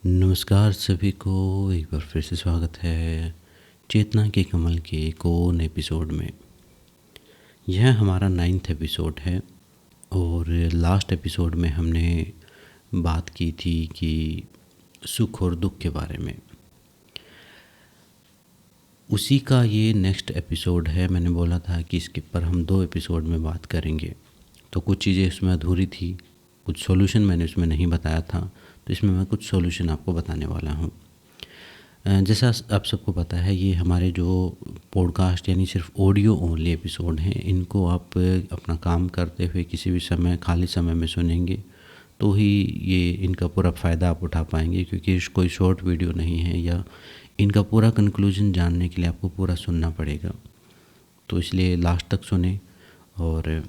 नमस्कार सभी को, एक बार फिर से स्वागत है चेतना के कमल के एक और एपिसोड में। यह हमारा 9th एपिसोड है और लास्ट एपिसोड में हमने बात की थी कि सुख और दुख के बारे में। उसी का ये नेक्स्ट एपिसोड है। मैंने बोला था कि इसके पर हम 2 एपिसोड में बात करेंगे, तो कुछ चीज़ें इसमें अधूरी थी, कुछ सॉल्यूशन मैंने इसमें नहीं बताया था, तो इसमें मैं कुछ सॉल्यूशन आपको बताने वाला हूँ। जैसा आप सबको पता है, ये हमारे जो पॉडकास्ट यानी सिर्फ ऑडियो ओनली एपिसोड हैं, इनको आप अपना काम करते हुए किसी भी समय, खाली समय में सुनेंगे तो ही ये इनका पूरा फ़ायदा आप उठा पाएंगे, क्योंकि कोई शॉर्ट वीडियो नहीं है या इनका पूरा कंक्लूजन जानने के लिए आपको पूरा सुनना पड़ेगा। तो इसलिए लास्ट तक सुने, और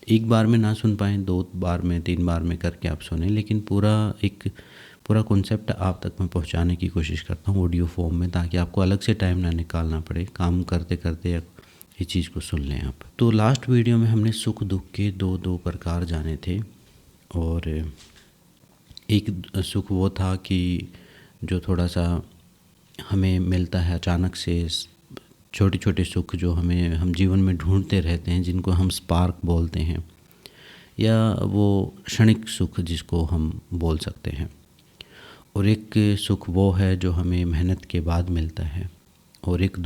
एक बार में ना सुन पाएँ, 2 बार में, 3 बार में करके आप सुने, लेकिन पूरा कॉन्सेप्ट आप तक मैं पहुंचाने की कोशिश करता हूं ऑडियो फॉर्म में, ताकि आपको अलग से टाइम ना निकालना पड़े, काम करते करते ये चीज़ को सुन लें आप। तो लास्ट वीडियो में हमने सुख दुख के दो प्रकार जाने थे, और एक सुख वो था कि जो थोड़ा सा हमें मिलता है अचानक से, छोटे छोटे सुख जो हम जीवन में ढूंढते रहते हैं, जिनको हम स्पार्क बोलते हैं, या वो क्षणिक सुख जिसको हम बोल सकते हैं। और एक सुख वो है जो हमें मेहनत के बाद मिलता है, और एक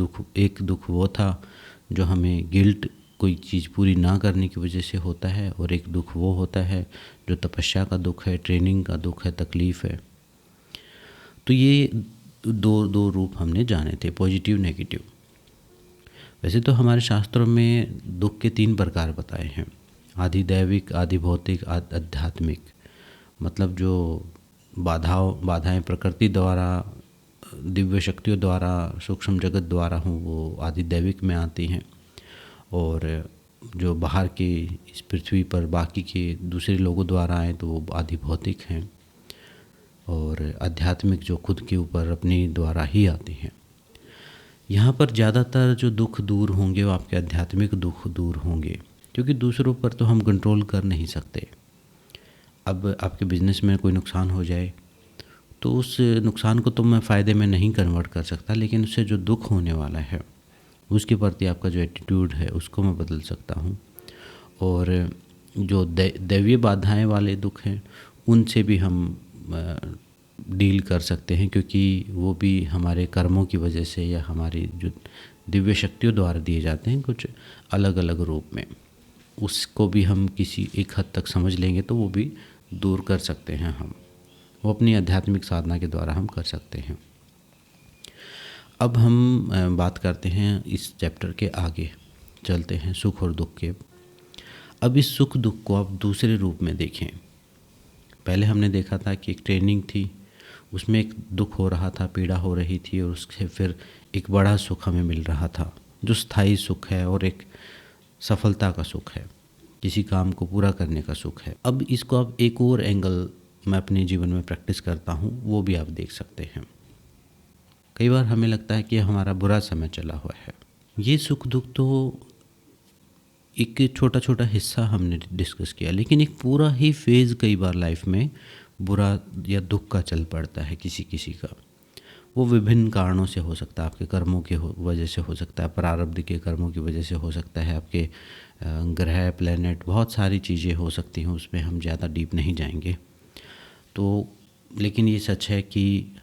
दुख वो था जो हमें गिल्ट, कोई चीज़ पूरी ना करने की वजह से होता है, और एक दुख वो होता है जो तपस्या का दुख है, ट्रेनिंग का दुख है, तकलीफ़ है। तो ये दो रूप हमने जाने थे, पॉजिटिव नेगेटिव। वैसे तो हमारे शास्त्रों में दुख के 3 प्रकार बताए हैं, आधि दैविक, आधि भौतिक, आध्यात्मिक। मतलब जो बाधाएं प्रकृति द्वारा, दिव्य शक्तियों द्वारा, सूक्ष्म जगत द्वारा हों, वो आदि दैविक में आती हैं, और जो बाहर के इस पृथ्वी पर बाकी के दूसरे लोगों द्वारा आए तो वो आदि भौतिक हैं, और आध्यात्मिक जो खुद के ऊपर अपने द्वारा ही आती हैं। यहाँ पर ज़्यादातर जो दुख दूर होंगे वो आपके आध्यात्मिक दुख दूर होंगे, क्योंकि दूसरों पर तो हम कंट्रोल कर नहीं सकते। अब आपके बिज़नेस में कोई नुकसान हो जाए तो उस नुकसान को तो मैं फ़ायदे में नहीं कन्वर्ट कर सकता, लेकिन उससे जो दुख होने वाला है उसके प्रति आपका जो एटीट्यूड है उसको मैं बदल सकता हूँ। और जो दैवीय बाधाएं वाले दुख हैं उनसे भी हम डील कर सकते हैं, क्योंकि वो भी हमारे कर्मों की वजह से या हमारी जो दिव्य शक्तियों द्वारा दिए जाते हैं कुछ अलग अलग रूप में, उसको भी हम किसी एक हद तक समझ लेंगे तो वो भी दूर कर सकते हैं। हम वो अपनी आध्यात्मिक साधना के द्वारा हम कर सकते हैं। अब हम बात करते हैं इस चैप्टर के आगे, चलते हैं सुख और दुख के। अब इस सुख दुख को आप दूसरे रूप में देखें। पहले हमने देखा था कि एक ट्रेनिंग थी, उसमें एक दुख हो रहा था, पीड़ा हो रही थी, और उससे फिर एक बड़ा सुख हमें मिल रहा था जो स्थायी सुख है, और एक सफलता का सुख है, किसी काम को पूरा करने का सुख है। अब इसको आप एक और एंगल मैं अपने जीवन में प्रैक्टिस करता हूँ, वो भी आप देख सकते हैं। कई बार हमें लगता है कि हमारा बुरा समय चला हुआ है। ये सुख दुख तो एक छोटा छोटा हिस्सा हमने डिस्कस किया, लेकिन एक पूरा ही फेज़ कई बार लाइफ में बुरा या दुख का चल पड़ता है किसी किसी का। वो विभिन्न कारणों से हो सकता है, आपके कर्मों के वजह से हो सकता है, प्रारब्ध के कर्मों की वजह से हो सकता है, आपके ग्रह, प्लैनेट, बहुत सारी चीज़ें हो सकती हैं, उसमें हम ज़्यादा डीप नहीं जाएंगे। तो लेकिन ये सच है कि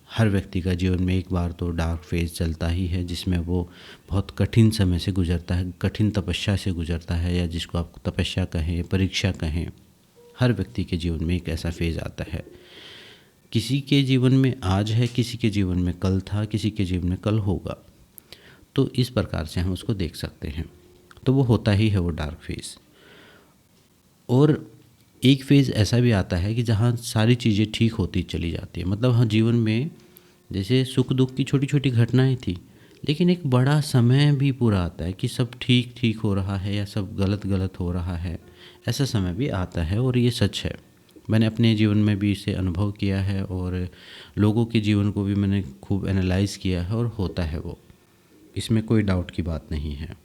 हर व्यक्ति का जीवन में एक बार तो डार्क फेज़ चलता ही है, जिसमें वो बहुत कठिन समय से गुजरता है, कठिन तपस्या से गुजरता है, या जिसको आप तपस्या कहें, परीक्षा कहें। हर व्यक्ति के जीवन में एक ऐसा फेज़ आता है। किसी के जीवन में आज है, किसी के जीवन में कल था, किसी के जीवन में कल होगा। तो इस प्रकार से हम उसको देख सकते हैं। तो वो होता ही है, वो डार्क फेज़। और एक फेज़ ऐसा भी आता है कि जहाँ सारी चीज़ें ठीक होती चली जाती है। मतलब हाँ, जीवन में जैसे सुख दुख की छोटी छोटी घटनाएं थी, लेकिन एक बड़ा समय भी पूरा आता है कि सब ठीक ठीक हो रहा है या सब गलत गलत हो रहा है। ऐसा समय भी आता है, और ये सच है। मैंने अपने जीवन में भी इसे अनुभव किया है, और लोगों के जीवन को भी मैंने खूब एनालाइज़ किया है, और होता है वो, इसमें कोई डाउट की बात नहीं है।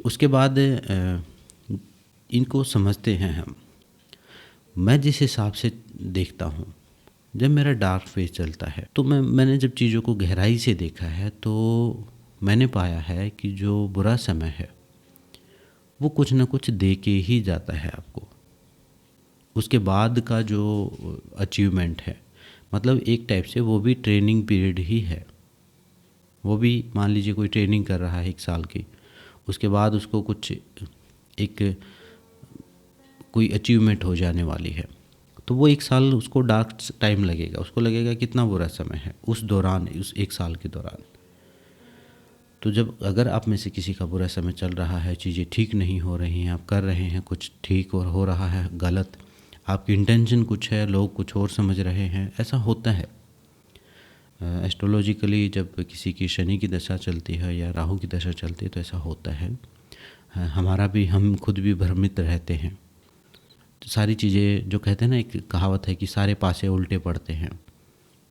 उसके बाद इनको समझते हैं हम। मैं जिस हिसाब से देखता हूँ जब मेरा डार्क फेज चलता है तो मैंने जब चीज़ों को गहराई से देखा है तो मैंने पाया है कि जो बुरा समय है वो कुछ ना कुछ दे के ही जाता है आपको। उसके बाद का जो अचीवमेंट है, मतलब एक टाइप से वो भी ट्रेनिंग पीरियड ही है। वो भी मान लीजिए कोई ट्रेनिंग कर रहा है 1 साल की, उसके बाद उसको कुछ एक कोई अचीवमेंट हो जाने वाली है, तो वो 1 साल उसको डार्क टाइम लगेगा। उसको लगेगा कितना बुरा समय है उस दौरान, उस 1 साल के दौरान। तो जब अगर आप में से किसी का बुरा समय चल रहा है, चीज़ें ठीक नहीं हो रही हैं, आप कर रहे हैं कुछ ठीक और हो रहा है गलत, आपकी इंटेंशन कुछ है, लोग कुछ और समझ रहे हैं, ऐसा होता है। एस्ट्रोलॉजिकली जब किसी की शनि की दशा चलती है या राहु की दशा चलती है तो ऐसा होता है। हमारा भी, हम खुद भी भ्रमित रहते हैं। तो सारी चीज़ें जो कहते हैं ना, एक कहावत है कि सारे पासे उल्टे पड़ते हैं,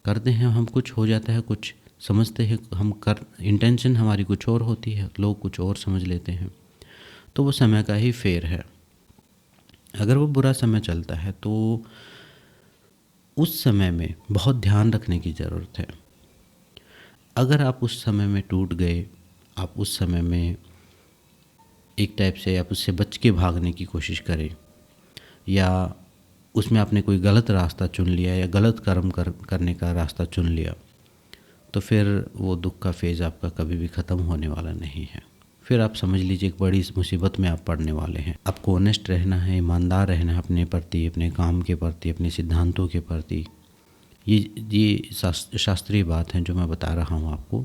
करते हैं हम कुछ, हो जाता है कुछ, समझते हैं हम, कर इंटेंशन हमारी कुछ और होती है, लोग कुछ और समझ लेते हैं। तो वो समय का ही फेर है। अगर वो बुरा समय चलता है तो उस समय में बहुत ध्यान रखने की ज़रूरत है। अगर आप उस समय में टूट गए, आप उस समय में एक टाइप से आप उससे बच के भागने की कोशिश करें, या उसमें आपने कोई गलत रास्ता चुन लिया या गलत कर्म करने का रास्ता चुन लिया, तो फिर वो दुख का फेज़ आपका कभी भी ख़त्म होने वाला नहीं है। फिर आप समझ लीजिए एक बड़ी मुसीबत में आप पड़ने वाले हैं। आपको ऑनेस्ट रहना है, ईमानदार रहना है अपने प्रति, अपने काम के प्रति, अपने सिद्धांतों के प्रति। ये शास्त्रीय बात है जो मैं बता रहा हूँ आपको।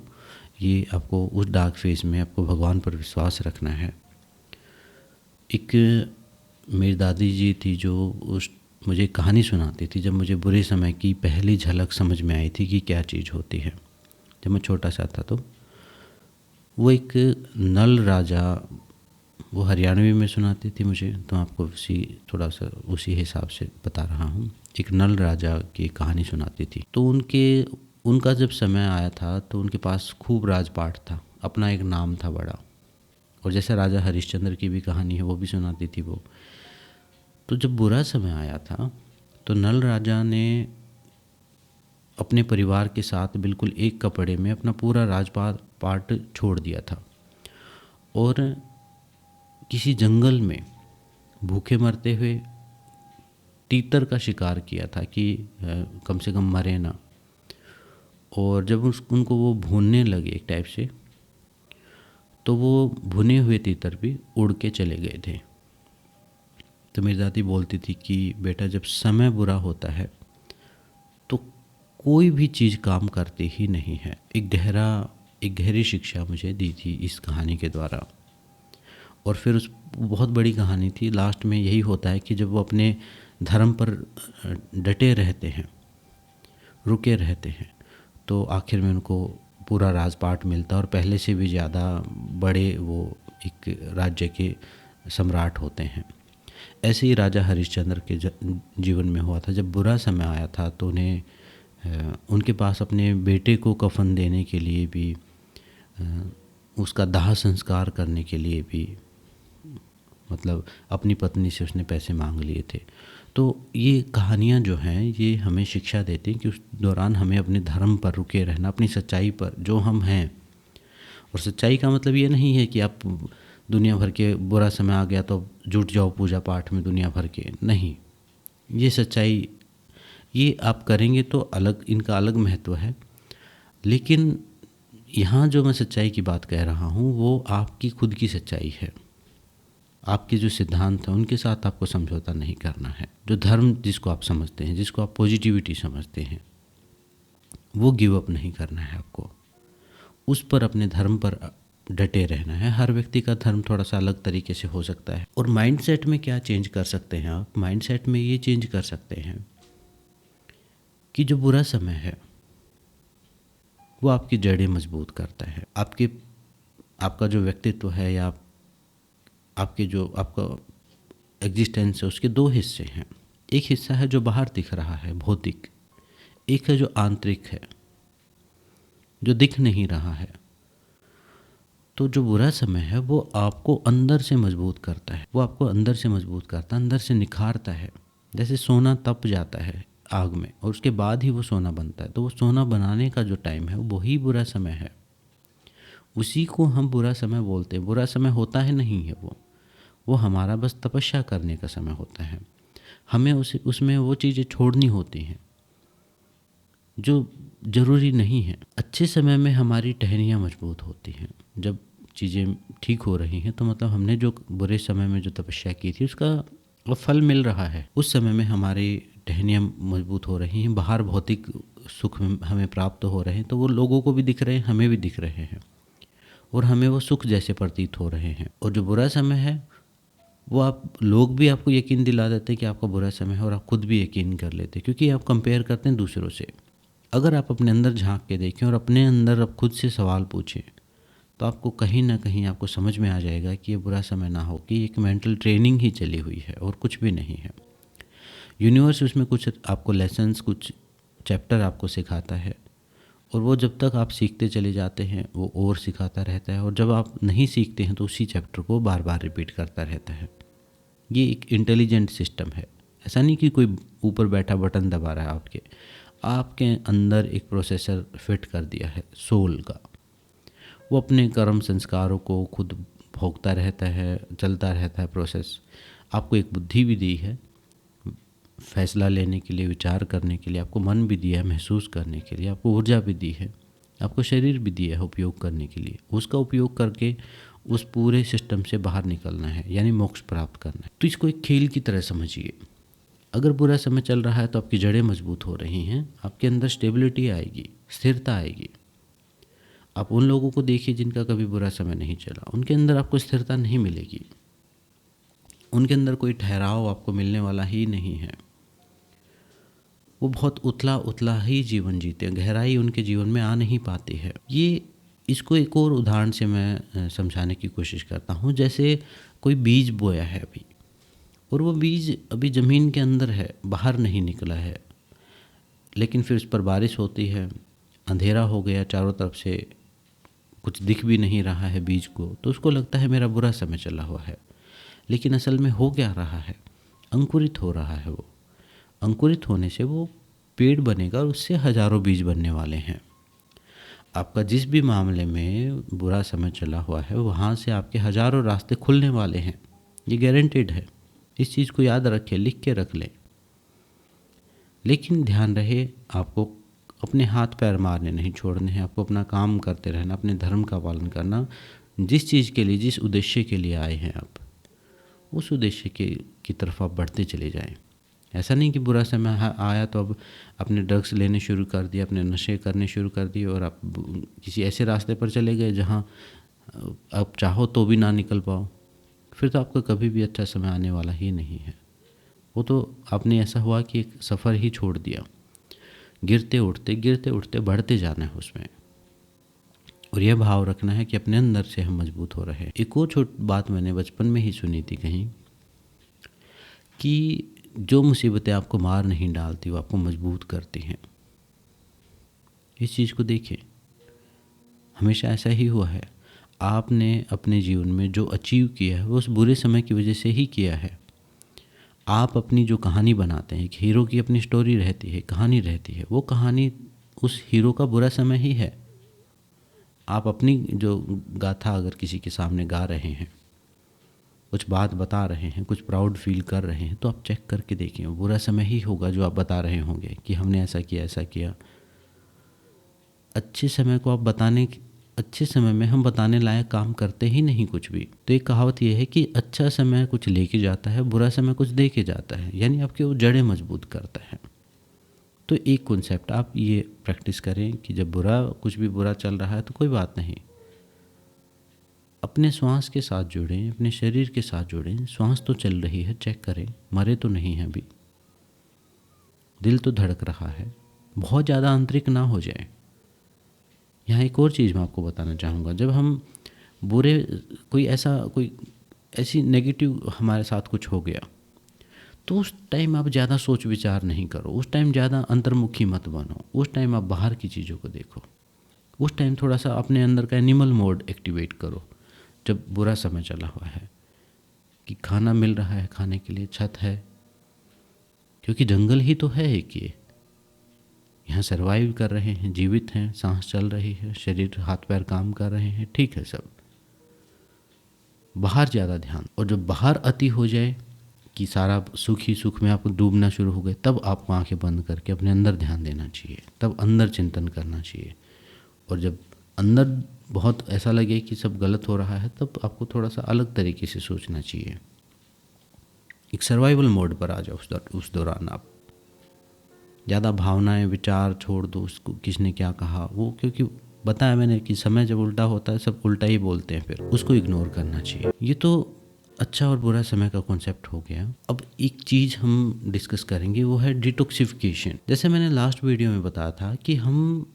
ये आपको उस डार्क फेज़ में आपको भगवान पर विश्वास रखना है। एक मेरी दादी जी थी जो मुझे कहानी सुनाती थी जब मुझे बुरे समय की पहली झलक समझ में आई थी कि क्या चीज़ होती है। जब मैं छोटा सा था तो वो एक नल राजा, वो हरियाणवी में सुनाती थी मुझे, तो आपको थोड़ा सा उसी हिसाब से बता रहा हूँ। एक नल राजा की कहानी सुनाती थी। तो उनका जब समय आया था तो उनके पास खूब राजपाट था, अपना एक नाम था बड़ा। और जैसे राजा हरिश्चंद्र की भी कहानी है वो भी सुनाती थी वो। तो जब बुरा समय आया था तो नल राजा ने अपने परिवार के साथ बिल्कुल एक कपड़े में अपना पूरा राजपाट छोड़ दिया था और किसी जंगल में भूखे मरते हुए तीतर का शिकार किया था कि कम से कम मरे ना। और जब उनको वो भूनने लगे एक टाइप से, तो वो भुने हुए तीतर भी उड़ के चले गए थे। तो मेरी दादी बोलती थी कि बेटा जब समय बुरा होता है तो कोई भी चीज़ काम करती ही नहीं है। एक गहरी शिक्षा मुझे दी थी इस कहानी के द्वारा। और फिर उस बहुत बड़ी कहानी थी, लास्ट में यही होता है कि जब वो अपने धर्म पर डटे रहते हैं, रुके रहते हैं, तो आखिर में उनको पूरा राजपाट मिलता है और पहले से भी ज़्यादा बड़े वो एक राज्य के सम्राट होते हैं। ऐसे ही राजा हरिश्चंद्र के जीवन में हुआ था। जब बुरा समय आया था तो उन्हें उनके पास अपने बेटे को कफन देने के लिए भी, उसका दाह संस्कार करने के लिए भी, मतलब अपनी पत्नी से उसने पैसे मांग लिए थे। तो ये कहानियाँ जो हैं ये हमें शिक्षा देती हैं कि उस दौरान हमें अपने धर्म पर रुके रहना, अपनी सच्चाई पर जो हम हैं। और सच्चाई का मतलब ये नहीं है कि आप दुनिया भर के, बुरा समय आ गया तो जुट जाओ पूजा पाठ में दुनिया भर के, नहीं। ये सच्चाई, ये आप करेंगे तो अलग, इनका अलग महत्व है। लेकिन यहाँ जो मैं सच्चाई की बात कह रहा हूँ वो आपकी खुद की सच्चाई है। आपके जो सिद्धांत हैं उनके साथ आपको समझौता नहीं करना है। जो धर्म जिसको आप समझते हैं, जिसको आप पॉजिटिविटी समझते हैं, वो गिव अप नहीं करना है आपको। उस पर, अपने धर्म पर डटे रहना है। हर व्यक्ति का धर्म थोड़ा सा अलग तरीके से हो सकता है। और माइंडसेट में क्या चेंज कर सकते हैं आप? माइंडसेट में ये चेंज कर सकते हैं कि जो बुरा समय है वो आपकी जड़ें मजबूत करता है। आपका जो व्यक्तित्व है या आपके जो आपका एग्जिस्टेंस है उसके 2 हिस्से हैं। एक हिस्सा है जो बाहर दिख रहा है, भौतिक। एक है जो आंतरिक है, जो दिख नहीं रहा है। तो जो बुरा समय है वो आपको अंदर से मजबूत करता है, वो आपको अंदर से मजबूत करता है, अंदर से निखारता है। जैसे सोना तप जाता है, आग में, और उसके बाद ही वो सोना बनता है। तो वो सोना बनाने का जो टाइम है वही बुरा समय है, उसी को हम बुरा समय बोलते हैं। बुरा समय होता है नहीं है वो हमारा बस तपस्या करने का समय होता है। हमें उसमें वो चीज़ें छोड़नी होती हैं जो ज़रूरी नहीं है। अच्छे समय में हमारी टहनियाँ मजबूत होती हैं। जब चीज़ें ठीक हो रही हैं तो मतलब हमने जो बुरे समय में जो तपस्या की थी उसका अब फल मिल रहा है। उस समय में हमारी टहनियाँ मजबूत हो रही हैं, बाहर भौतिक सुख हमें प्राप्त हो रहे हैं, तो वो लोगों को भी दिख रहे हैं, हमें भी दिख रहे हैं, और हमें वो सुख जैसे प्रतीत हो रहे हैं। और जो बुरा समय है वो आप लोग भी आपको यकीन दिला देते हैं कि आपका बुरा समय है, और आप खुद भी यकीन कर लेते हैं, क्योंकि आप कंपेयर करते हैं दूसरों से। अगर आप अपने अंदर झांक के देखें और अपने अंदर आप खुद से सवाल पूछें तो आपको कहीं ना कहीं आपको समझ में आ जाएगा कि ये बुरा समय ना हो, कि एक मेंटल ट्रेनिंग ही चली हुई है और कुछ भी नहीं है। यूनिवर्स उसमें कुछ आपको लेसन्स, कुछ चैप्टर आपको सिखाता है, और वो जब तक आप सीखते चले जाते हैं वो और सिखाता रहता है, और जब आप नहीं सीखते हैं तो उसी चैप्टर को बार बार रिपीट करता रहता है। ये एक इंटेलिजेंट सिस्टम है। ऐसा नहीं कि कोई ऊपर बैठा बटन दबा रहा है आपके अंदर एक प्रोसेसर फिट कर दिया है सोल का। वो अपने कर्म संस्कारों को खुद भोगता रहता है, चलता रहता है प्रोसेस। आपको एक बुद्धि भी दी है फैसला लेने के लिए, विचार करने के लिए, आपको मन भी दिया है महसूस करने के लिए, आपको ऊर्जा भी दी है, आपको शरीर भी दिया है उपयोग करने के लिए। उसका उपयोग करके उस पूरे सिस्टम से बाहर निकलना है, यानी मोक्ष प्राप्त करना है। तो इसको एक खेल की तरह समझिए। अगर बुरा समय चल रहा है तो आपकी जड़ें मजबूत हो रही हैं, आपके अंदर स्टेबिलिटी आएगी, स्थिरता आएगी। आप उन लोगों को देखिए जिनका कभी बुरा समय नहीं चला, उनके अंदर आपको स्थिरता नहीं मिलेगी, उनके अंदर कोई ठहराव आपको मिलने वाला ही नहीं है। वो बहुत उथला उथला ही जीवन जीते हैं, गहराई उनके जीवन में आ नहीं पाती है। इसको एक और उदाहरण से मैं समझाने की कोशिश करता हूँ। जैसे कोई बीज बोया है अभी, और वो बीज अभी ज़मीन के अंदर है, बाहर नहीं निकला है, लेकिन फिर उस पर बारिश होती है, अंधेरा हो गया, चारों तरफ से कुछ दिख भी नहीं रहा है बीज को, तो उसको लगता है मेरा बुरा समय चला हुआ है। लेकिन असल में हो क्या रहा है, अंकुरित हो रहा है। वो अंकुरित होने से वो पेड़ बनेगा और उससे हजारों बीज बनने वाले हैं। आपका जिस भी मामले में बुरा समय चला हुआ है वहाँ से आपके हजारों रास्ते खुलने वाले हैं, ये गारंटेड है। इस चीज़ को याद रखें, लिख के रख लें। लेकिन ध्यान रहे आपको अपने हाथ पैर मारने नहीं छोड़ने हैं, आपको अपना काम करते रहना, अपने धर्म का पालन करना। जिस चीज़ के लिए, जिस उद्देश्य के लिए आए हैं आप, उस उद्देश्य की तरफ आप बढ़ते चले जाएं। ऐसा नहीं कि बुरा समय आया तो अब अपने ड्रग्स लेने शुरू कर दिए, अपने नशे करने शुरू कर दिए, और आप किसी ऐसे रास्ते पर चले गए जहाँ आप चाहो तो भी ना निकल पाओ। फिर तो आपका कभी भी अच्छा समय आने वाला ही नहीं है। वो तो आपने ऐसा हुआ कि एक सफ़र ही छोड़ दिया। गिरते उठते बढ़ते जाना है उसमें, और यह भाव रखना है कि अपने अंदर से हम मजबूत हो रहे हैं। एक और छोटी बात मैंने बचपन में ही सुनी थी कहीं, कि जो मुसीबतें आपको मार नहीं डालती वो आपको मजबूत करती हैं। इस चीज़ को देखिए, हमेशा ऐसा ही हुआ है। आपने अपने जीवन में जो अचीव किया है वो उस बुरे समय की वजह से ही किया है। आप अपनी जो कहानी बनाते हैं, एक हीरो की अपनी स्टोरी रहती है, कहानी रहती है, वो कहानी उस हीरो का बुरा समय ही है। आप अपनी जो गाथा अगर किसी के सामने गा रहे हैं, कुछ बात बता रहे हैं, कुछ प्राउड फील कर रहे हैं, तो आप चेक करके देखिए, बुरा समय ही होगा जो आप बता रहे होंगे कि हमने ऐसा किया, ऐसा किया। अच्छे समय में हम बताने लायक काम करते ही नहीं कुछ भी। तो एक कहावत ये है कि अच्छा समय कुछ लेके जाता है, बुरा समय कुछ दे के जाता है, यानी आपके वो जड़ें मजबूत करता है। तो एक कॉन्सेप्ट आप ये प्रैक्टिस करें कि जब कुछ भी बुरा चल रहा है तो कोई बात नहीं, अपने श्वास के साथ जुड़ें, अपने शरीर के साथ जुड़ें। श्वास तो चल रही है, चेक करें, मरे तो नहीं हैं अभी, दिल तो धड़क रहा है, बहुत ज़्यादा आंतरिक ना हो जाए। यहाँ एक और चीज़ मैं आपको बताना चाहूँगा, जब हम कोई ऐसी नेगेटिव हमारे साथ कुछ हो गया तो उस टाइम आप ज़्यादा सोच विचार नहीं करो, उस टाइम ज़्यादा अंतर्मुखी मत बनो, उस टाइम आप बाहर की चीज़ों को देखो, उस टाइम थोड़ा सा अपने अंदर का एनिमल मोड एक्टिवेट करो। जब बुरा समय चला हुआ है कि खाना मिल रहा है, खाने के लिए छत है, क्योंकि जंगल ही तो है एक ये, यहाँ सर्वाइव कर रहे हैं, जीवित हैं, सांस चल रही है, शरीर हाथ पैर काम कर रहे हैं, ठीक है सब। बाहर ज़्यादा ध्यान, और जब बाहर अति हो जाए कि सारा सुख ही सुख में आप डूबना शुरू हो गए, तब आपको आंखें बंद करके अपने अंदर ध्यान देना चाहिए, तब अंदर चिंतन करना चाहिए। और जब अंदर बहुत ऐसा लगे कि सब गलत हो रहा है, तब आपको थोड़ा सा अलग तरीके से सोचना चाहिए। एक सर्वाइवल मोड पर आ जाओ उस दौरान आप। ज़्यादा भावनाएं विचार छोड़ दो, उसको किसने क्या कहा वो, क्योंकि बताया मैंने कि समय जब उल्टा होता है सब उल्टा ही बोलते हैं, फिर उसको इग्नोर करना चाहिए। ये तो अच्छा और बुरा समय का कॉन्सेप्ट हो गया। अब एक चीज़ हम डिस्कस करेंगे, वो है डिटॉक्सिफिकेशन। जैसे मैंने लास्ट वीडियो में बताया था कि हम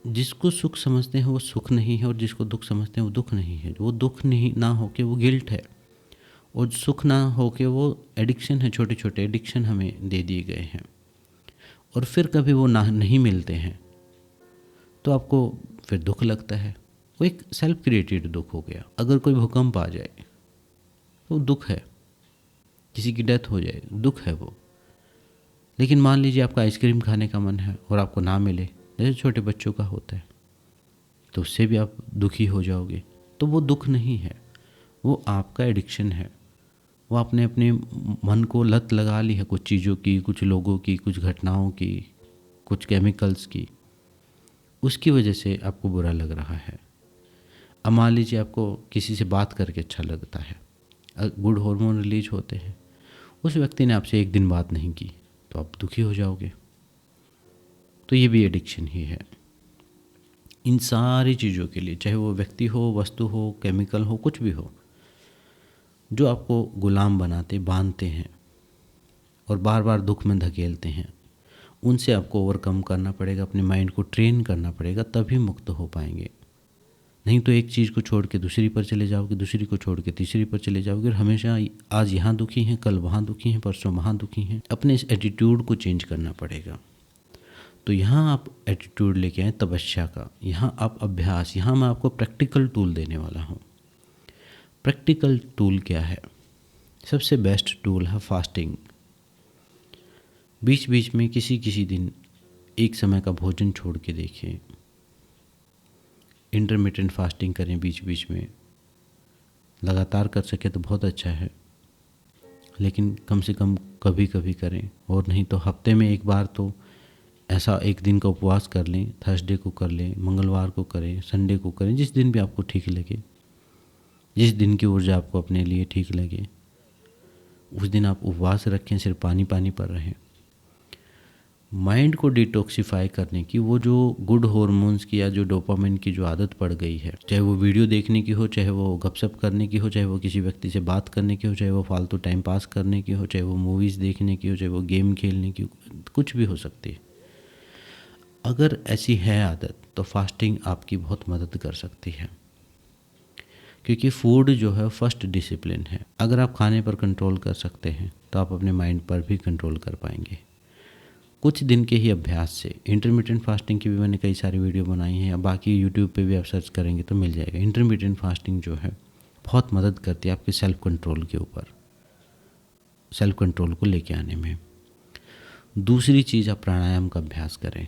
जिसको सुख समझते हैं वो सुख नहीं है, और जिसको दुख समझते हैं वो दुख नहीं है। वो दुख नहीं ना हो के वो गिल्ट है, और सुख ना हो के वो एडिक्शन है। छोटे छोटे एडिक्शन हमें दे दिए गए हैं, और फिर कभी वो ना नहीं मिलते हैं तो आपको फिर दुख लगता है। वो एक सेल्फ क्रिएटेड दुख हो गया। अगर कोई भूकंप आ जाए तो दुख है, किसी की डेथ हो जाए दुख है वो। लेकिन मान लीजिए आपका आइसक्रीम खाने का मन है और आपको ना मिले, जैसे छोटे बच्चों का होता है, तो उससे भी आप दुखी हो जाओगे। तो वो दुख नहीं है, वो आपका एडिक्शन है। वो आपने अपने मन को लत लगा ली है कुछ चीज़ों की, कुछ लोगों की, कुछ घटनाओं की, कुछ केमिकल्स की। उसकी वजह से आपको बुरा लग रहा है। अब मान लीजिए आपको किसी से बात करके अच्छा लगता है, गुड हार्मोन रिलीज होते हैं। उस व्यक्ति ने आपसे एक दिन बात नहीं की तो आप दुखी हो जाओगे। तो ये भी एडिक्शन ही है। इन सारी चीज़ों के लिए, चाहे वो व्यक्ति हो, वस्तु हो, केमिकल हो, कुछ भी हो, जो आपको गुलाम बनाते, बांधते हैं और बार बार दुख में धकेलते हैं, उनसे आपको ओवरकम करना पड़ेगा, अपने माइंड को ट्रेन करना पड़ेगा, तभी मुक्त हो पाएंगे। नहीं तो एक चीज़ को छोड़ के दूसरी पर चले जाओगे, दूसरी को छोड़ के तीसरी पर चले जाओगे, और हमेशा आज यहाँ दुखी हैं, कल वहाँ दुखी हैं, परसों वहाँ दुखी हैं। अपने इस एटीट्यूड को चेंज करना पड़ेगा। तो यहाँ आप एटीट्यूड लेके आए तपस्या का, यहाँ आप अभ्यास, यहाँ मैं आपको प्रैक्टिकल टूल देने वाला हूँ। प्रैक्टिकल टूल क्या है? सबसे बेस्ट टूल है फास्टिंग। बीच बीच में किसी किसी दिन एक समय का भोजन छोड़ के देखिए, इंटरमिटेंट फास्टिंग करें बीच बीच में। लगातार कर सके तो बहुत अच्छा है, लेकिन कम से कम कभी कभी करें, और नहीं तो हफ्ते में एक बार तो ऐसा एक दिन का उपवास कर लें। थर्सडे को कर लें, मंगलवार को करें, संडे को करें, जिस दिन भी आपको ठीक लगे, जिस दिन की ऊर्जा आपको अपने लिए ठीक लगे, उस दिन आप उपवास रखें, सिर्फ पानी पानी पर रहें। माइंड को डिटॉक्सिफाई करने की, वो जो गुड हार्मोन्स की या जो डोपामिन की जो आदत पड़ गई है, चाहे वो वीडियो देखने की हो, चाहे वो गपशप करने की हो, चाहे वो किसी व्यक्ति से बात करने की हो, चाहे वो फालतू टाइम पास करने की हो, चाहे वो मूवीज़ देखने की हो, चाहे वो गेम खेलने की हो, कुछ भी हो सकती है। अगर ऐसी है आदत तो फास्टिंग आपकी बहुत मदद कर सकती है, क्योंकि फूड जो है फर्स्ट डिसिप्लिन है। अगर आप खाने पर कंट्रोल कर सकते हैं तो आप अपने माइंड पर भी कंट्रोल कर पाएंगे। कुछ दिन के ही अभ्यास से, इंटरमिटेंट फास्टिंग की भी मैंने कई सारी वीडियो बनाई हैं, या बाकी यूट्यूब पे भी आप सर्च करेंगे तो मिल जाएगा। इंटरमिटेंट फास्टिंग जो है बहुत मदद करती है आपके सेल्फ कंट्रोल के ऊपर, सेल्फ कंट्रोल को लेके आने में। दूसरी चीज़, आप प्राणायाम का अभ्यास करें।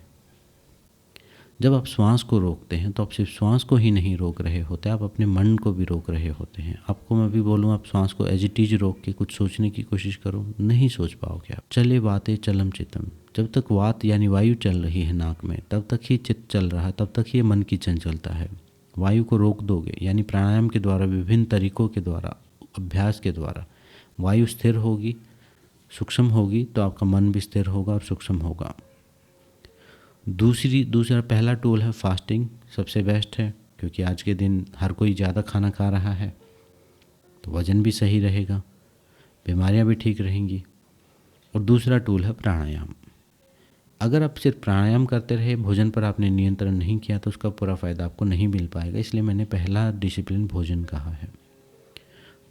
जब आप श्वास को रोकते हैं तो आप सिर्फ श्वास को ही नहीं रोक रहे होते, आप अपने मन को भी रोक रहे होते हैं। आपको मैं भी बोलूँ, आप श्वास को एज इट इज रोक के कुछ सोचने की कोशिश करो, नहीं सोच पाओगे आप। चले बातें चलम चितम, जब तक वात यानी वायु चल रही है नाक में, तब तक ही चित्त चल रहा है, तब तक ही मन की चंचलता है। वायु को रोक दोगे, यानी प्राणायाम के द्वारा, विभिन्न तरीकों के द्वारा, अभ्यास के द्वारा वायु स्थिर होगी, सूक्ष्म होगी, तो आपका मन भी स्थिर होगा और सूक्ष्म होगा। दूसरा पहला टूल है फास्टिंग, सबसे बेस्ट है, क्योंकि आज के दिन हर कोई ज़्यादा खाना खा रहा है, तो वज़न भी सही रहेगा, बीमारियां भी ठीक रहेंगी। और दूसरा टूल है प्राणायाम। अगर आप सिर्फ प्राणायाम करते रहे, भोजन पर आपने नियंत्रण नहीं किया, तो उसका पूरा फ़ायदा आपको नहीं मिल पाएगा। इसलिए मैंने पहला डिसिप्लिन भोजन कहा है,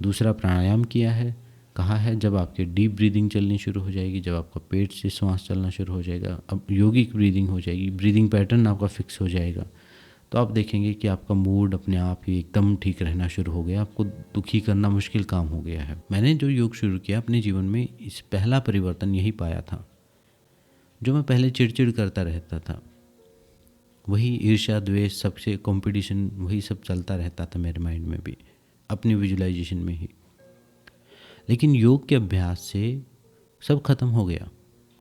दूसरा प्राणायाम किया है, कहा है। जब आपकी डीप ब्रीदिंग चलनी शुरू हो जाएगी, जब आपका पेट से श्वास चलना शुरू हो जाएगा, अब योगिक ब्रीदिंग हो जाएगी, ब्रीदिंग पैटर्न आपका फिक्स हो जाएगा, तो आप देखेंगे कि आपका मूड अपने आप ही एकदम ठीक रहना शुरू हो गया। आपको दुखी करना मुश्किल काम हो गया है। मैंने जो योग शुरू किया अपने जीवन में, इस पहला परिवर्तन यही पाया था। जो मैं पहले चिड़चिड़ करता रहता था, वही ईर्ष्या द्वेष सबसे कंपटीशन वही सब चलता रहता था मेरे माइंड में भी, अपनी विजुलाइजेशन में ही। लेकिन योग के अभ्यास से सब खत्म हो गया।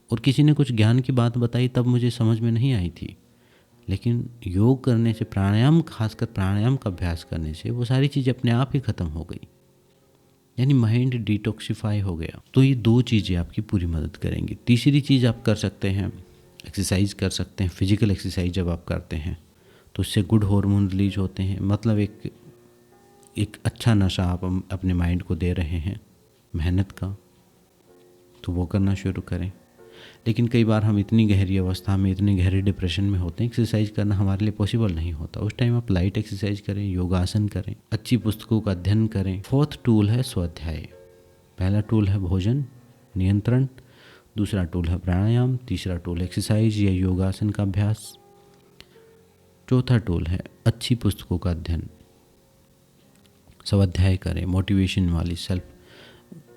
और किसी ने कुछ ज्ञान की बात बताई तब मुझे समझ में नहीं आई थी, लेकिन योग करने से, प्राणायाम, खासकर प्राणायाम का अभ्यास करने से वो सारी चीज़ें अपने आप ही ख़त्म हो गई, यानी माइंड डिटॉक्सिफाई हो गया। तो ये 2 चीज़ें आपकी पूरी मदद करेंगी। तीसरी चीज़ आप कर सकते हैं, एक्सरसाइज कर सकते हैं। फिजिकल एक्सरसाइज जब आप करते हैं तो उससे गुड हार्मोन रिलीज होते हैं, मतलब एक अच्छा नशा आप अपने माइंड को दे रहे हैं मेहनत का, तो वो करना शुरू करें। लेकिन कई बार हम इतनी गहरी अवस्था में, इतने गहरे डिप्रेशन में होते हैं, एक्सरसाइज करना हमारे लिए पॉसिबल नहीं होता। उस टाइम आप लाइट एक्सरसाइज करें, योगासन करें, अच्छी पुस्तकों का अध्ययन करें। 4th टूल है स्वाध्याय। पहला टूल है भोजन नियंत्रण, दूसरा टूल है प्राणायाम, तीसरा टूल एक्सरसाइज या योगासन का अभ्यास, चौथा टूल है अच्छी पुस्तकों का अध्ययन। स्वाध्याय करें, मोटिवेशन वाली, सेल्फ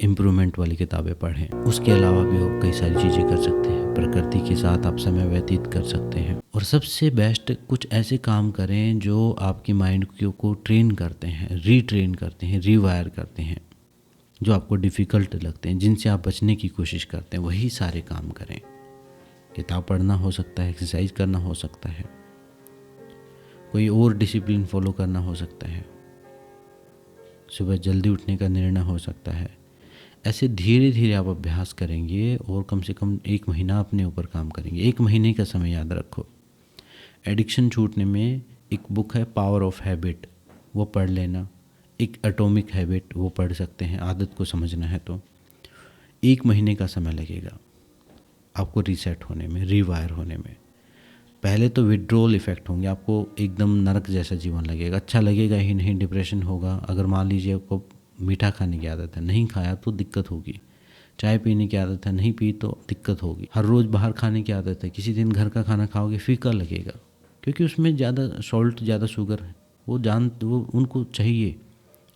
इम्प्रूवमेंट वाली किताबें पढ़ें। उसके अलावा भी और कई सारी चीज़ें कर सकते हैं। प्रकृति के साथ आप समय व्यतीत कर सकते हैं। और सबसे बेस्ट, कुछ ऐसे काम करें जो आपकी माइंड को ट्रेन करते हैं, रीट्रेन करते हैं, रीवायर करते हैं, जो आपको डिफ़िकल्ट लगते हैं, जिनसे आप बचने की कोशिश करते हैं, वही सारे काम करें। किताब पढ़ना हो सकता है, एक्सरसाइज करना हो सकता है, कोई और डिसिप्लिन फॉलो करना हो सकता है, सुबह जल्दी उठने का निर्णय हो सकता है। ऐसे धीरे धीरे आप अभ्यास करेंगे और कम से कम 1 महीना अपने ऊपर काम करेंगे। 1 महीने का समय याद रखो। एडिक्शन छूटने में एक बुक है पावर ऑफ हैबिट, वो पढ़ लेना। एक एटॉमिक हैबिट, वो पढ़ सकते हैं। आदत को समझना है तो 1 महीने का समय लगेगा आपको रीसेट होने में, रीवायर होने में। पहले तो विड्रॉल इफ़ेक्ट होंगे, आपको एकदम नरक जैसा जीवन लगेगा, अच्छा लगेगा ही नहीं, डिप्रेशन होगा। अगर मान लीजिए आपको मीठा खाने की आदत है, नहीं खाया तो दिक्कत होगी। चाय पीने की आदत है, नहीं पी तो दिक्कत होगी। हर रोज़ बाहर खाने की आदत है, किसी दिन घर का खाना खाओगे फीका लगेगा, क्योंकि उसमें ज़्यादा सॉल्ट, ज़्यादा शुगर है। वो उनको चाहिए।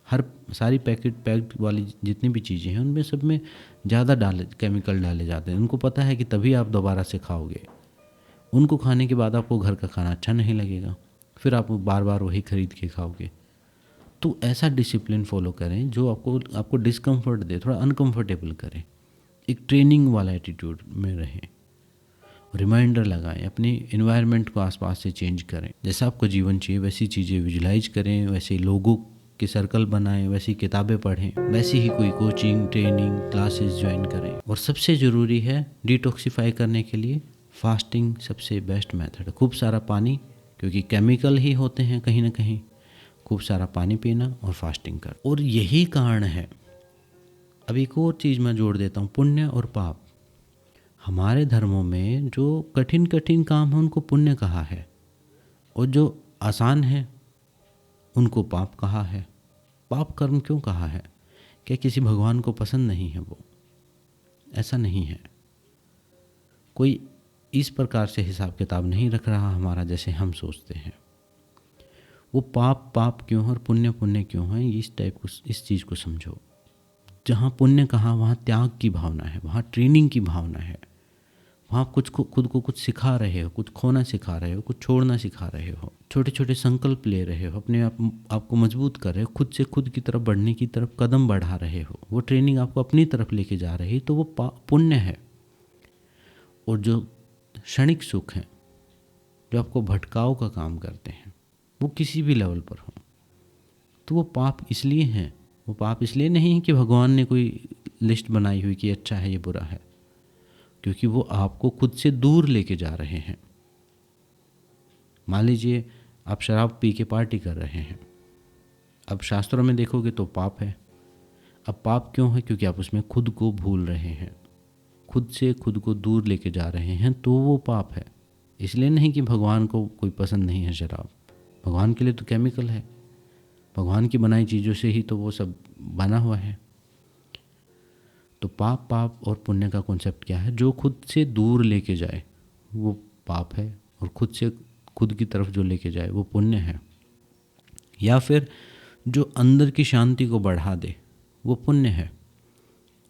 हर सारी पैक्ड वाली जितनी भी चीज़ें हैं उनमें सब में ज़्यादा केमिकल डाले जाते हैं। उनको पता है कि तभी आप दोबारा से खाओगे। उनको खाने के बाद आपको घर का खाना अच्छा नहीं लगेगा, फिर आप बार बार वही खरीद के खाओगे। तो ऐसा डिसिप्लिन फॉलो करें जो आपको डिस्कम्फर्ट दे, थोड़ा अनकम्फर्टेबल करे, एक ट्रेनिंग वाला एटीट्यूड में रहें। रिमाइंडर लगाएं, अपनी इन्वायरमेंट को आसपास से चेंज करें। जैसा आपको जीवन चाहिए वैसी चीज़ें विजुलाइज करें, वैसे लोगों के सर्कल बनाएं, वैसी किताबें पढ़ें, वैसी ही कोई कोचिंग, ट्रेनिंग, क्लासेस ज्वाइन करें। और सबसे ज़रूरी है डिटॉक्सिफाई करने के लिए फास्टिंग सबसे बेस्ट मेथड है। खूब सारा पानी, क्योंकि केमिकल ही होते हैं कहीं ना कहीं। खूब सारा पानी पीना और फास्टिंग कर। और यही कारण है, अब एक और चीज़ मैं जोड़ देता हूँ, पुण्य और पाप। हमारे धर्मों में जो कठिन कठिन काम है उनको पुण्य कहा है, और जो आसान है उनको पाप कहा है। पाप कर्म क्यों कहा है? क्या किसी भगवान को पसंद नहीं है वो? ऐसा नहीं है। कोई इस प्रकार से हिसाब किताब नहीं रख रहा हमारा जैसे हम सोचते हैं। वो पाप पाप क्यों है और पुण्य पुण्य क्यों है, इस चीज़ को समझो। जहाँ पुण्य कहा वहाँ त्याग की भावना है, वहाँ ट्रेनिंग की भावना है, वहाँ खुद को कुछ सिखा रहे हो, कुछ खोना सिखा रहे हो, कुछ छोड़ना सिखा रहे हो, छोटे छोटे संकल्प ले रहे हो, अपने आपको मजबूत कर रहे हो, खुद से खुद की तरफ बढ़ने की तरफ कदम बढ़ा रहे हो। वो ट्रेनिंग आपको अपनी तरफ लेके जा रही, तो वो पुण्य है। और जो क्षणिक सुख हैं, जो आपको भटकाव का काम करते हैं, वो किसी भी लेवल पर हो, तो वो पाप इसलिए हैं। वो पाप इसलिए नहीं है कि भगवान ने कोई लिस्ट बनाई हुई कि अच्छा है ये बुरा है, क्योंकि वो आपको खुद से दूर लेके जा रहे हैं। मान लीजिए आप शराब पी के पार्टी कर रहे हैं, अब शास्त्रों में देखोगे तो पाप है। अब पाप क्यों है? क्योंकि आप उसमें खुद को भूल रहे हैं, खुद से खुद को दूर लेके जा रहे हैं, तो वो पाप है। इसलिए नहीं कि भगवान को कोई पसंद नहीं है शराब, भगवान के लिए तो केमिकल है, भगवान की बनाई चीज़ों से ही तो वो सब बना हुआ है। तो पाप और पुण्य का कॉन्सेप्ट क्या है? जो खुद से दूर लेके जाए वो पाप है, और खुद की तरफ जो लेके जाए वो पुण्य है। या फिर जो अंदर की शांति को बढ़ा दे वो पुण्य है,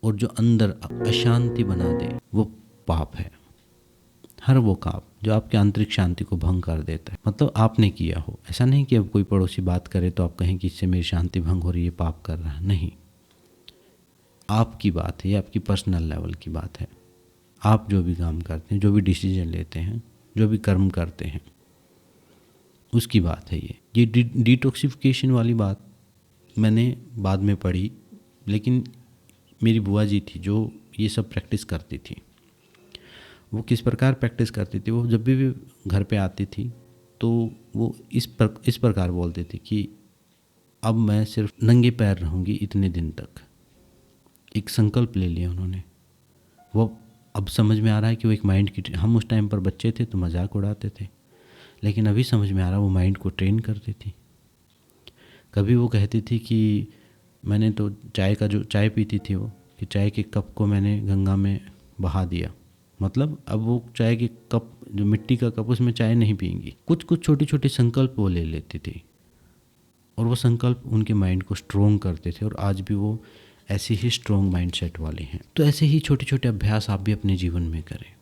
और जो अंदर अशांति बना दे वो पाप है। हर वो काम जो आपके आंतरिक शांति को भंग कर देता है, मतलब आपने किया हो। ऐसा नहीं कि अब कोई पड़ोसी बात करे तो आप कहें कि इससे मेरी शांति भंग हो रही है, पाप कर रहा है, नहीं। आपकी बात है, ये आपकी पर्सनल लेवल की बात है। आप जो भी काम करते हैं, जो भी डिसीजन लेते हैं, जो भी कर्म करते हैं, उसकी बात है ये डिटॉक्सिफिकेशन वाली बात मैंने बाद में पढ़ी, लेकिन मेरी बुआ जी थी जो ये सब प्रैक्टिस करती थी। वो किस प्रकार प्रैक्टिस करती थी, वो जब भी घर पे आती थी तो वो इस प्रकार बोलती थी कि अब मैं सिर्फ नंगे पैर रहूँगी इतने दिन तक। एक संकल्प ले लिया उन्होंने। वो अब समझ में आ रहा है कि वो एक माइंड की, हम उस टाइम पर बच्चे थे तो मजाक उड़ाते थे, लेकिन अभी समझ में आ रहा वो माइंड को ट्रेन करती थी। कभी वो कहती थी कि मैंने तो चाय पीती थी वो, कि चाय के कप को मैंने गंगा में बहा दिया, मतलब अब वो चाय के कप, जो मिट्टी का कप, उसमें चाय नहीं पिएंगी। कुछ कुछ छोटी छोटी संकल्प वो ले लेती थी और वो संकल्प उनके माइंड को स्ट्रोंग करते थे, और आज भी वो ऐसे ही स्ट्रोंग माइंडसेट वाले हैं। तो ऐसे ही छोटे छोटे अभ्यास आप भी अपने जीवन में करें।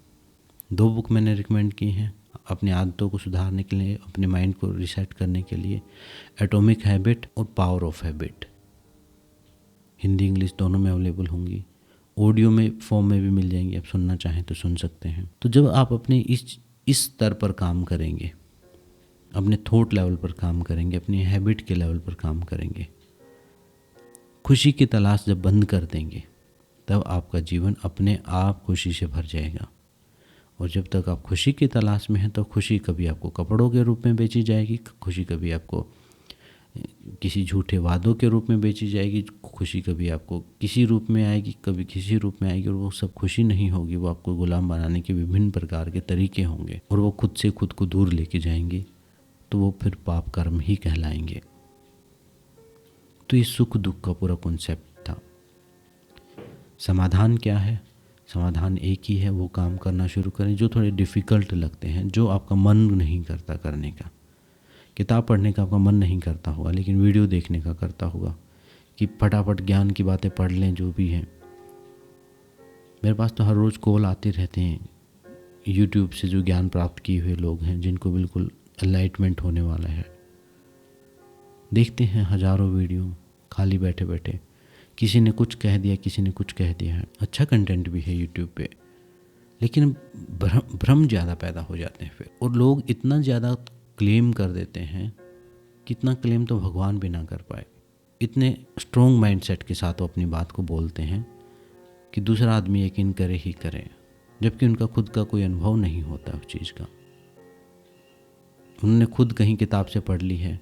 2 बुक मैंने रिकमेंड की हैं अपनी आदतों को सुधारने के लिए, अपने माइंड को रिसेट करने के लिए, एटॉमिक हैबिट और power of habit. Hindi English दोनों में अवेलेबल होंगी, ऑडियो में फॉर्म में भी मिल जाएंगी, आप सुनना चाहें तो सुन सकते हैं। तो जब आप अपने इस स्तर पर काम करेंगे, अपने थॉट लेवल पर काम करेंगे, अपनी हैबिट के लेवल पर काम करेंगे, खुशी की तलाश जब बंद कर देंगे, तब आपका जीवन अपने आप खुशी से भर जाएगा। और जब तक आप खुशी की तलाश में हैं, तो खुशी कभी आपको कपड़ों के रूप में बेची जाएगी, खुशी कभी आपको किसी झूठे वादों के रूप में बेची जाएगी, खुशी कभी आपको किसी रूप में आएगी, कभी किसी रूप में आएगी, और वो सब खुशी नहीं होगी। वो आपको गुलाम बनाने के विभिन्न प्रकार के तरीके होंगे, और वो खुद से खुद को दूर लेके जाएंगे, तो वो फिर पाप कर्म ही कहलाएंगे। तो ये सुख दुख का पूरा कॉन्सेप्ट था। समाधान क्या है? समाधान एक ही है, वो काम करना शुरू करें जो थोड़े डिफ़िकल्ट लगते हैं, जो आपका मन नहीं करता करने का। किताब पढ़ने का आपका मन नहीं करता होगा, लेकिन वीडियो देखने का करता होगा कि फटाफट ज्ञान की बातें पढ़ लें, जो भी हैं। मेरे पास तो हर रोज़ कॉल आते रहते हैं यूट्यूब से, जो ज्ञान प्राप्त किए हुए लोग हैं, जिनको बिल्कुल एनलाइटमेंट होने वाला है। देखते हैं हज़ारों वीडियो खाली बैठे बैठे, किसी ने कुछ कह दिया, किसी ने कुछ कह दिया है। अच्छा कंटेंट भी है यूट्यूब पे, लेकिन भ्रम ज़्यादा पैदा हो जाते हैं फिर, और लोग इतना ज़्यादा क्लेम कर देते हैं, कितना क्लेम तो भगवान भी ना कर पाए। इतने स्ट्रॉन्ग माइंडसेट के साथ वो अपनी बात को बोलते हैं कि दूसरा आदमी यकीन करे ही करे, जबकि उनका खुद का कोई अनुभव नहीं होता उस चीज़ का। उन्होंने खुद कहीं किताब से पढ़ ली है,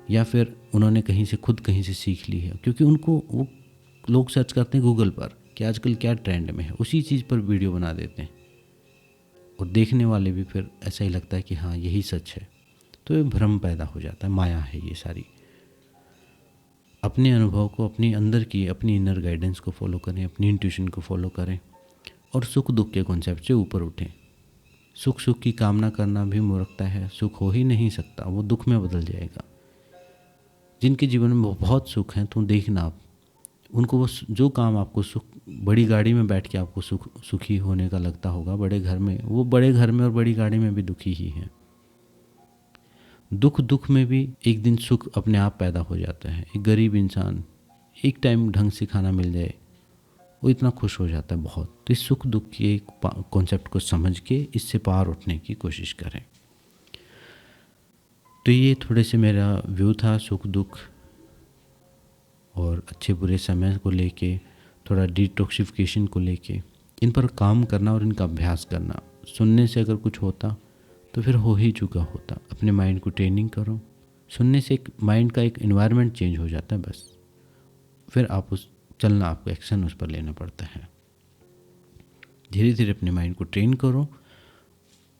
या फिर उन्होंने कहीं से सीख ली है, क्योंकि उनको वो लोग सर्च करते हैं गूगल पर कि आजकल क्या ट्रेंड में है, उसी चीज़ पर वीडियो बना देते हैं, और देखने वाले भी फिर ऐसा ही लगता है कि हाँ यही सच है। तो ये भ्रम पैदा हो जाता है, माया है ये सारी। अपने अनुभव को, अपनी अंदर की अपनी इनर गाइडेंस को फॉलो करें, अपनी इंट्यूशन को फॉलो करें, और सुख दुख के कॉन्सेप्ट से ऊपर उठें। सुख की कामना करना भी मूर्खता है। सुख हो ही नहीं सकता, वो दुख में बदल जाएगा। जिनके जीवन में बहुत सुख है, तो देखना आप उनको, वो जो काम आपको सुख, बड़ी गाड़ी में बैठ के आपको सुखी होने का लगता होगा, बड़े घर में, वो बड़े घर में और बड़ी गाड़ी में भी दुखी ही हैं। दुख में भी एक दिन सुख अपने आप पैदा हो जाता है। एक गरीब इंसान, एक टाइम ढंग से खाना मिल जाए, वो इतना खुश हो जाता है बहुत। तो इस सुख दुख के कॉन्सेप्ट को समझ के इससे पार उठने की कोशिश करें। तो ये थोड़े से मेरा व्यू था सुख दुख और अच्छे बुरे समय को लेके, थोड़ा डिटॉक्सिफिकेशन को लेके। इन पर काम करना और इनका अभ्यास करना। सुनने से अगर कुछ होता तो फिर हो ही चुका होता। अपने माइंड को ट्रेनिंग करो। सुनने से एक माइंड का एक एनवायरनमेंट चेंज हो जाता है बस। फिर आप आपको एक्शन उस पर लेना पड़ता है। धीरे धीरे अपने माइंड को ट्रेन करो,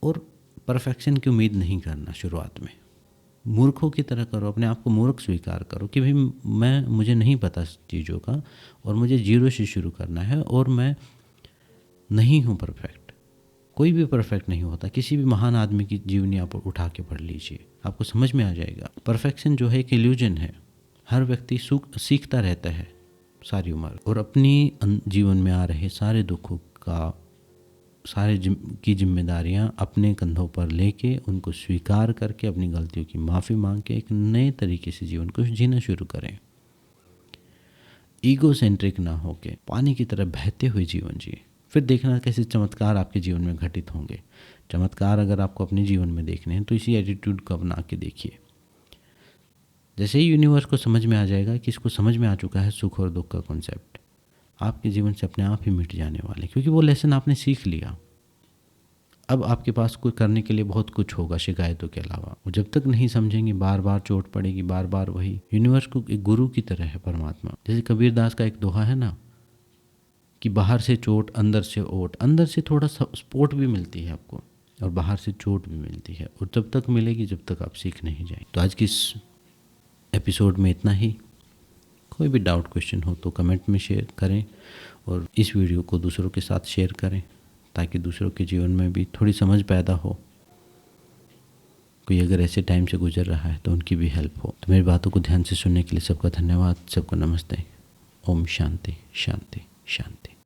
और परफेक्शन की उम्मीद नहीं करना शुरुआत में। मूर्खों की तरह करो, अपने आप को मूर्ख स्वीकार करो कि भाई मुझे नहीं पता चीज़ों का, और मुझे जीरो से शुरू करना है, और मैं नहीं हूँ परफेक्ट। कोई भी परफेक्ट नहीं होता। किसी भी महान आदमी की जीवनी आप उठा के पढ़ लीजिए, आपको समझ में आ जाएगा। परफेक्शन जो है एक इल्यूजन है। हर व्यक्ति सीखता रहता है सारी उम्र, और अपनी जीवन में आ रहे सारे दुखों का सारे की जिम्मेदारियां अपने कंधों पर लेके, उनको स्वीकार करके, अपनी गलतियों की माफ़ी मांग के एक नए तरीके से जीवन को जीना शुरू करें। ईगो सेंट्रिक ना होके पानी की तरह बहते हुए जीवन जिए। फिर देखना कैसे चमत्कार आपके जीवन में घटित होंगे। चमत्कार अगर आपको अपने जीवन में देखने हैं तो इसी एटीट्यूड को अपना के देखिए। जैसे ही यूनिवर्स को समझ में आ जाएगा कि इसको समझ में आ चुका है सुख और दुख का कॉन्सेप्ट, आपके जीवन से अपने आप ही मिट जाने वाले, क्योंकि वो लेसन आपने सीख लिया। अब आपके पास कोई करने के लिए बहुत कुछ होगा शिकायतों के अलावा। वो जब तक नहीं समझेंगे, बार बार चोट पड़ेगी, बार बार वही। यूनिवर्स को एक गुरु की तरह है परमात्मा। जैसे कबीर दास का एक दोहा है ना कि बाहर से चोट अंदर से ओट। अंदर से थोड़ा सपोर्ट भी मिलती है आपको और बाहर से चोट भी मिलती है, और तब तक मिलेगी जब तक आप सीख नहीं जाए। तो आज की इस एपिसोड में इतना ही। कोई भी डाउट क्वेश्चन हो तो कमेंट में शेयर करें, और इस वीडियो को दूसरों के साथ शेयर करें ताकि दूसरों के जीवन में भी थोड़ी समझ पैदा हो। कोई अगर ऐसे टाइम से गुजर रहा है तो उनकी भी हेल्प हो। तो मेरी बातों को ध्यान से सुनने के लिए सबका धन्यवाद। सबको नमस्ते। ओम शांति शांति शांति।